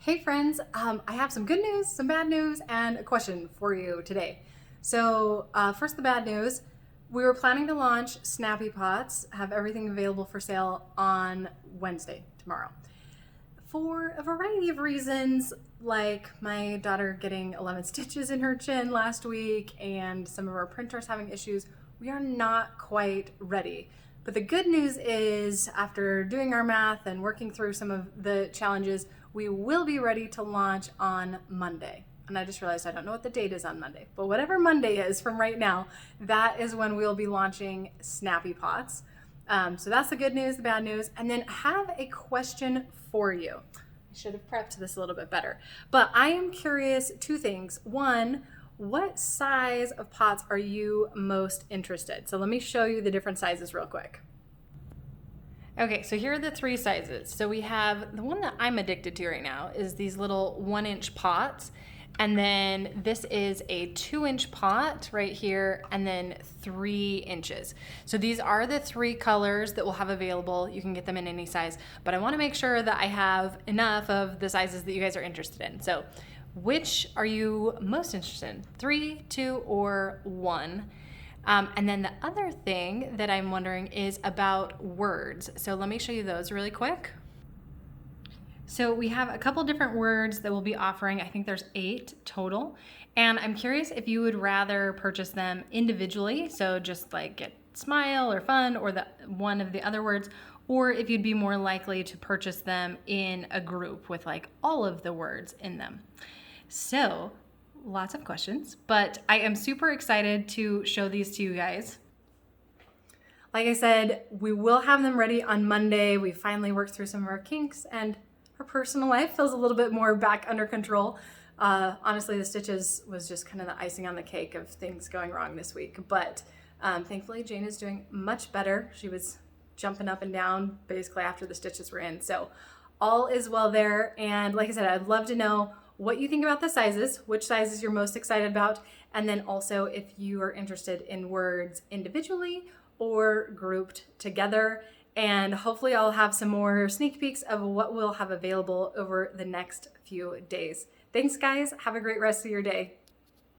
Hey friends, I have some good news, some bad news, and a question for you today. First the bad news. We were planning to launch Snappy Pots, have everything available for sale on Wednesday, tomorrow. For a variety of reasons, like my daughter getting 11 stitches in her chin last week and some of our printers having issues, we are not quite ready. But the good news is, after doing our math and working through some of the challenges, we will be ready to launch on Monday. And I just realized I don't know what the date is on Monday, but whatever Monday is from right now, that is when we'll be launching Snappy Pots. So that's the good news, the bad news. And then I have a question for you. I should have prepped this a little bit better, but I am curious two things. One, what size of pots are you most interested? So let me show you the different sizes real quick. Okay, so here are the three sizes. So we have the one that I'm addicted to right now is these little 1-inch pots. And then this is a 2-inch pot right here, and then 3 inches. So these are the three colors that we'll have available. You can get them in any size, but I wanna make sure that I have enough of the sizes that you guys are interested in. So which are you most interested in? 3, 2, or 1? And then the other thing that I'm wondering is about words. So let me show you those really quick. So we have a couple different words that we'll be offering. I think there's 8 total. And I'm curious if you would rather purchase them individually, so just like get smile or fun or one of the other words, or if you'd be more likely to purchase them in a group with like all of the words in them. So lots of questions, but I am super excited to show these to you guys. Like I said, we will have them ready on Monday. We finally worked through some of our kinks and our personal life feels a little bit more back under control. Honestly, the stitches was just kind of the icing on the cake of things going wrong this week. But thankfully, Jane is doing much better. She was jumping up and down basically after the stitches were in. So all is well there. And like I said, I'd love to know what you think about the sizes, which sizes you're most excited about, and then also if you are interested in words individually or grouped together. And hopefully I'll have some more sneak peeks of what we'll have available over the next few days. Thanks guys, have a great rest of your day.